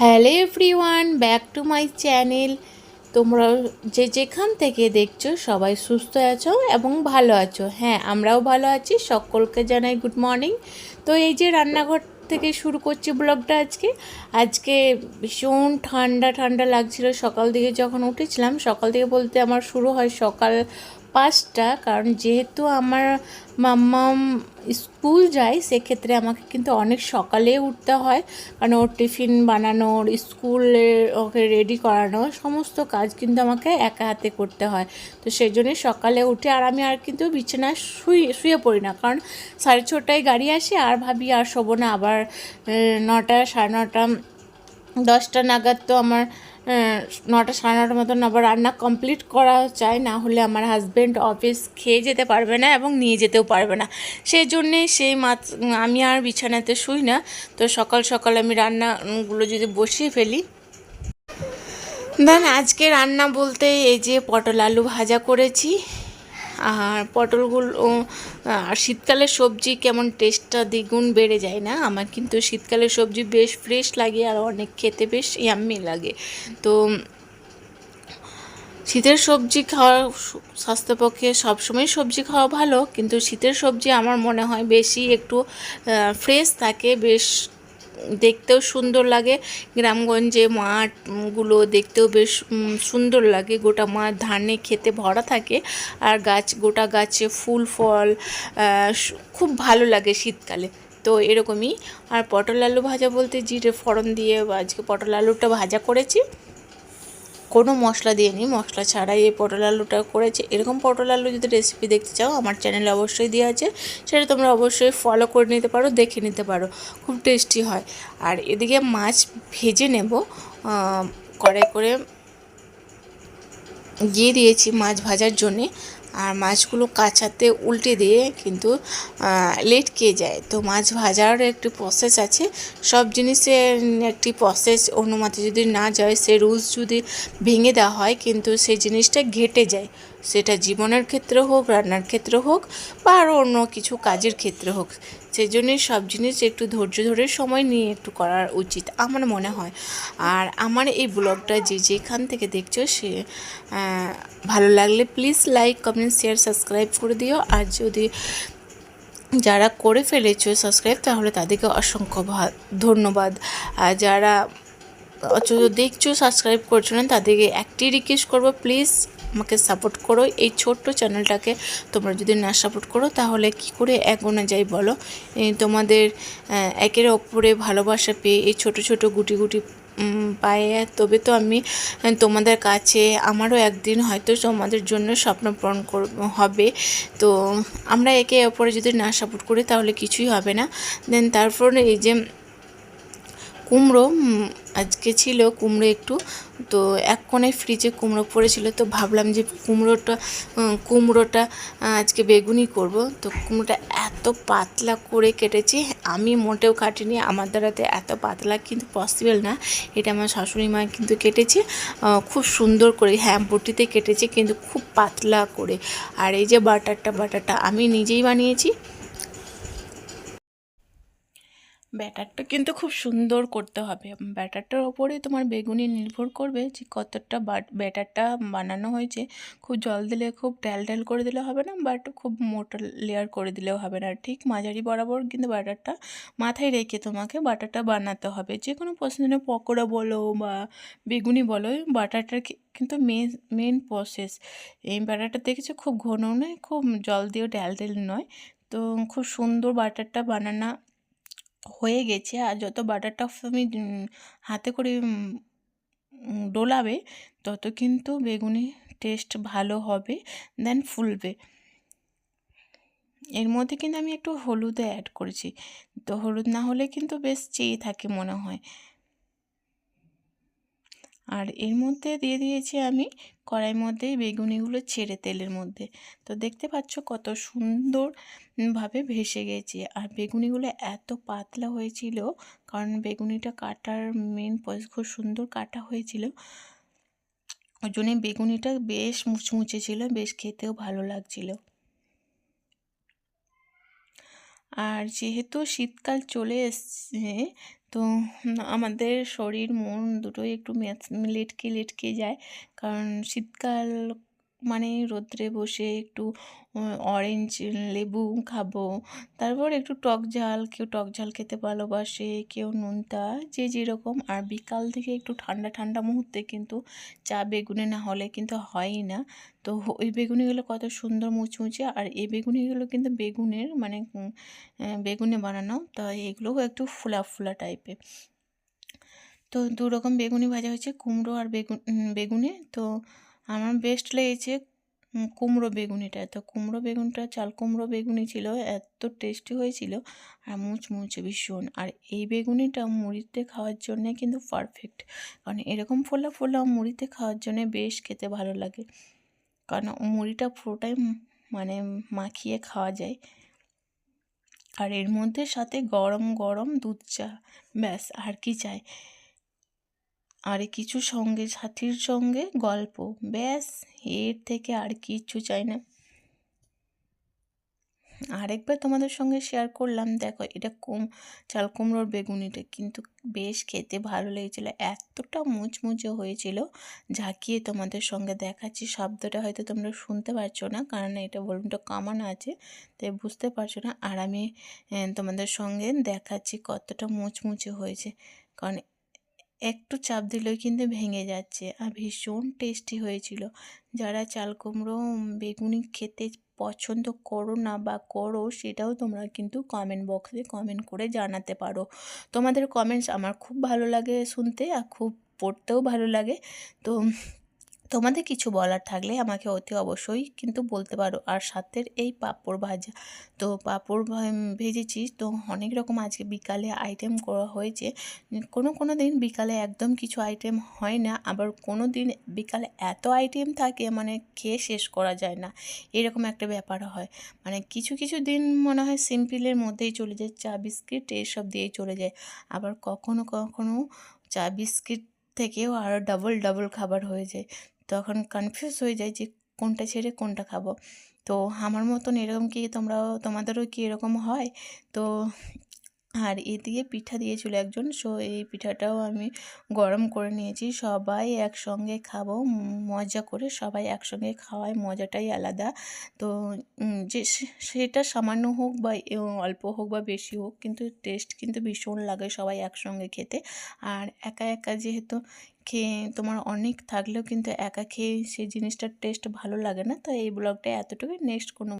Hello everyone, back to my channel. তোমরা যেখান থেকে দেখছো সবাই সুস্থ আছো এবং ভালো আছো। হ্যাঁ, আমরাও ভালো আছি। সকলকে জানাই গুড মর্নিং। তো এই যে রান্নাঘর থেকে শুরু করছি ব্লগটা আজকে। আজকে ভীষণ ঠান্ডা ঠান্ডা লাগছিল সকাল দিকে যখন উঠেছিলাম। সকাল থেকে বলতে আমার শুরু হয় সকাল 5টা, কারণ যেহেতু আমার মাম্মাম স্কুল যায় সেক্ষেত্রে আমাকে কিন্তু অনেক সকালে উঠতে হয়, কারণ ওর টিফিন বানানো, ওর স্কুলে ওকে রেডি করানো, সমস্ত কাজ কিন্তু আমাকে একা হাতে করতে হয়। তো সেই জন্যই সকালে উঠে আর আমি কিন্তু বিছানায় শুয়ে পড়ি না, কারণ 6:30টায় গাড়ি আসে আর ভাবি আর শোবো না, আবার 9টা, 9:30, 10টা নাগাদ তো আমার 9টা, 9:30 মতন আবার রান্না কমপ্লিট করা চাই, না হলে আমার হাজব্যান্ড অফিস খেয়ে যেতে পারবে না এবং নিয়ে যেতেও পারবে না। সেই জন্যে আমি আর বিছানাতে শুই না। তো সকাল সকাল আমি রান্নাগুলো যদি বসিয়ে ফেলি। দেন আজকে রান্না বলতে এই যে পটল আলু ভাজা করেছি। আর পটলগুলো আর শীতকালের সবজি কেমন টেস্টটা দ্বিগুণ বেড়ে যায় না? আমার কিন্তু শীতকালের সবজি বেশ ফ্রেশ লাগে আর অনেক খেতে বেশ ইয়াম্মি লাগে। তো শীতের সবজি খাওয়া স্বাস্থ্যপক্ষে সবসময় সবজি খাওয়া ভালো, কিন্তু শীতের সবজি আমার মনে হয় বেশি একটু ফ্রেশ থাকে, বেশ দেখতেও সুন্দর লাগে। গ্রামগঞ্জে মাঠগুলো দেখতেও বেশ সুন্দর লাগে, গোটা মাঠ ধানে খেতে ভরা থাকে আর গোটা গাছে ফুল ফল খুব ভালো লাগে শীতকালে। তো এরকমই। আর পটল আলু ভাজা বলতে জিরে ফোড়ন দিয়ে আজকে পটল আলুটা ভাজা করেছি, কোনো মশলা দিয়ে নিই, মশলা ছাড়াই এই পটল আলুটা করেছি। এরকম পটল আলু যদি রেসিপি দেখতে চাও আমার চ্যানেলে অবশ্যই দেওয়া আছে, সেটা তোমরা অবশ্যই ফলো করে নিতে পারো, দেখে নিতে পারো, খুব টেস্টি হয়। আর এদিকে মাছ ভেজে নেব, কড়াই করে দিয়ে দিয়েছি মাছ ভাজার জন্যে। আর মাছগুলো কাঁচাতে উল্টে দিয়ে কিন্তু লেটকে যায়। তো মাছ ভাজার একটি প্রসেস আছে, সব জিনিসের একটি প্রসেস অনুমতি যদি না যায়, সে রুলস যদি ভেঙে দেওয়া হয় কিন্তু সেই জিনিসটা ঘেটে যায়, সেটা জীবনের ক্ষেত্রে হোক, রান্নার ক্ষেত্রে হোক, বা আরও অন্য কিছু কাজের ক্ষেত্রে হোক। সেই জন্যই সব জিনিস একটু ধৈর্য ধরে সময় নিয়ে একটু করা উচিত আমার মনে হয়। আর আমার এই ব্লগটা যেখান থেকে দেখছো সে ভালো লাগলে please like, comment, share, subscribe করে দিও। আর যদি যারা করে ফেলেছো সাবস্ক্রাইব, তাহলে তাদেরকে অসংখ্য ধন্যবাদ। আর যারা দেখছো সাবস্ক্রাইব করছো না, তাদেরকে একটি রিকোয়েস্ট করবো, প্লিজ আমাকে সাপোর্ট করো। এই ছোট্ট চ্যানেলটাকে তোমরা যদি না সাপোর্ট করো তাহলে কি করে এগোনো যায় বলো? তোমাদের একের অপরে ভালোবাসা পেয়ে এই ছোট ছোট গুটি গুটি পায়ে, তবে তো আমি তোমাদের কাছে আমারও একদিন হয়তো তোমাদের জন্য স্বপ্ন পূরণ হবে। তো আমরা একে অপরে যদি না সাপোর্ট করি তাহলে কিছুই হবে না। দেন তারপর এই যে কুমড়ো আজকে ছিল কুমড়ো একটু, তো এক কোণে ফ্রিজে কুমড়ো পড়েছিল, তো ভাবলাম যে কুমড়োটা আজকে বেগুনি করব। তো কুমড়োটা এত পাতলা করে কেটেছি, আমি মোটেও কাটিনি, আমার দ্বারাতে এত পাতলা কিন্তু পসিবল না। এটা আমার শাশুড়ি মা কিন্তু কেটেছে খুব সুন্দর করে, হ্যাঁ বটিতে কেটেছে কিন্তু খুব পাতলা করে। আর এই যে বাটারটা আমি নিজেই বানিয়েছি। ব্যাটারটা কিন্তু খুব সুন্দর করতে হবে, ব্যাটারটার ওপরে তোমার বেগুনি নির্ভর করবে যে কতটা ব্যাটারটা বানানো হয়েছে। খুব জল দিলে, খুব ড্যাল করে দিলে হবে না, বাট খুব মোটা লেয়ার করে দিলেও হবে না, ঠিক মাঝারি বরাবর কিন্তু ব্যাটারটা মাথায় রেখে তোমাকে বাটারটা বানাতে হবে। যে কোনো পছন্দের পকোড়া বলো বা বেগুনি বলো, বাটারটার কিন্তু মেন প্রসেস। এই ব্যাটারটা দেখেছো খুব ঘন নয়, খুব জল দিয়েও ড্যাল নয়। তো খুব সুন্দর বাটারটা বানানো হয়ে গেছে। আর যত বাটারটা তুমি হাতে করে ডোলাবে, তত কিন্তু বেগুনি টেস্ট ভালো হবে, দেন ফুলবে। এর মধ্যে কিন্তু আমি একটু হলুদও অ্যাড করেছি, তো হলুদ না হলে কিন্তু বেশ চেয়ে থাকে মনে হয়। আর এর মধ্যে দিয়ে দিয়েছি আমি কড়াইয়ের মধ্যে বেগুনিগুলো ছেড়ে তেলের মধ্যে। তো দেখতে পাচ্ছ কত সুন্দরভাবে ভেসে গেছে। আর বেগুনিগুলো এত পাতলা হয়েছিল, কারণ বেগুনিটা কাটার মেন খুব সুন্দর কাটা হয়েছিল, ওই জন্যে বেগুনিটা বেশ মুচমুচে ছিল, বেশ খেতেও ভালো লাগছিল। আর যেহেতু শীতকাল চলে এসছে, তো আমাদের শরীর মন দুটোই একটু লেটকে লেটকে যায়। কারণ শীতকাল মানে রোদ্রে বসে একটু অরেঞ্জ লেবু খাবো, তারপর একটু টক ঝাল, কেউ টক ঝাল খেতে ভালোবাসে, কেউ নোনতা, যে যেরকম। আর বিকাল থেকে একটু ঠান্ডা ঠান্ডা মুহূর্তে কিন্তু চা বেগুনে না হলে কিন্তু হয়ই না। তো ওই বেগুনিগুলো কত সুন্দর মুচমুচে, আর এই বেগুনিগুলো কিন্তু বেগুনের মানে বেগুনে বানানো, তাই এগুলোও একটু ফুলা ফুলা টাইপের। তো দু রকম বেগুনি ভাজা হয়েছে, কুমড়ো আর বেগুনে। তো আমার বেস্ট লেগেছে কুমড়ো বেগুনিটা। তো কুমড়ো বেগুনটা চাল কুমড়ো বেগুনি ছিল, এত টেস্টি হয়েছিল আর মুচমুচে ভীষণ। আর এই বেগুনিটা মুড়িতে খাওয়ার জন্যে কিন্তু পারফেক্ট, কারণ এরকম ফোলা ফোলা মুড়িতে খাওয়ার জন্যে বেশ খেতে ভালো লাগে। কারণ মুড়িটা পুরোটাই মানে মাখিয়ে খাওয়া যায়। আর এর মধ্যে সাথে গরম গরম দুধ চা, ব্যাস আর কি চাই। আর কিছু সঙ্গে সাথীর সঙ্গে গল্প, ব্যাস এর থেকে আর কিচ্ছু চাই না। আরেকবার তোমাদের সঙ্গে শেয়ার করলাম, দেখো এটা চাল কুমড়োর বেগুনিটা কিন্তু বেশ খেতে ভালো লেগেছিলো, এতটা মুচমুচে হয়েছিল। ঝাঁকিয়ে তোমাদের সঙ্গে দেখাচ্ছি, শব্দটা হয়তো তোমরা শুনতে পারছো না, কারণ এটা ভলিউমটা কমানো আছে, তাই বুঝতে পারছো না। আর আমি তোমাদের সঙ্গে দেখাচ্ছি কতটা মুচমুচে হয়েছে, কারণ একটু চাপ দিলেই কিন্তু ভেঙে যাচ্ছে, আর ভীষণ টেস্টি হয়েছিল। যারা চাল কুমড়ো বেগুনি খেতে পছন্দ করো না বা করো, সেটাও তোমরা কিন্তু কমেন্ট বক্সে কমেন্ট করে জানাতে পারো। তোমাদের কমেন্টস আমার খুব ভালো লাগে শুনতে, আর খুব পড়তেও ভালো লাগে। তো তোমাদের কিছু বলার থাকলে আমাকে অতি অবশ্যই কিন্তু বলতে পারো। আর সাথের এই পাঁপড় ভাজা, তো পাঁপড় ভেজেছি, তো অনেক রকম আজকে বিকালে আইটেম করা হয়েছে। কোনো দিন বিকালে একদম কিছু আইটেম হয় না, আবার কোনো দিন বিকালে এত আইটেম থাকে মানে খেয়ে শেষ করা যায় না, এরকম একটা ব্যাপার হয়। মানে কিছু কিছু দিন মনে হয় সিম্পলের মধ্যেই চলে যায়, চা বিস্কিট এইসব দিয়েই চলে যায়। আবার কখনো কখনো চা বিস্কিট থেকেও আরও ডাবল ডাবল খাবার হয়ে যায়, তখন কনফিউজ হয়ে যায় যে কোনটা ছেড়ে কোনটা খাবো। তো আমার মতন এরকম কি তোমাদেরও কি এরকম হয়? তো আর এদিকে পিঠা দিয়েছিল একজন, সো এই পিঠাটাও আমি গরম করে নিয়েছি, সবাই একসঙ্গে খাবো মজা করে। সবাই একসঙ্গে খাওয়ায় মজাটাই আলাদা। তো যে সেটা সামান্য হোক বা অল্প হোক বা বেশি হোক, কিন্তু টেস্ট কিন্তু ভীষণ লাগে সবাই একসঙ্গে খেতে। আর একা একা যেহেতু খেয়ে তোমার অনেক থাকলেও কিন্তু একা খেয়ে সেই জিনিসটার টেস্ট ভালো লাগে না। তো এই ব্লগটা এতটুকুই, নেক্সট কোনো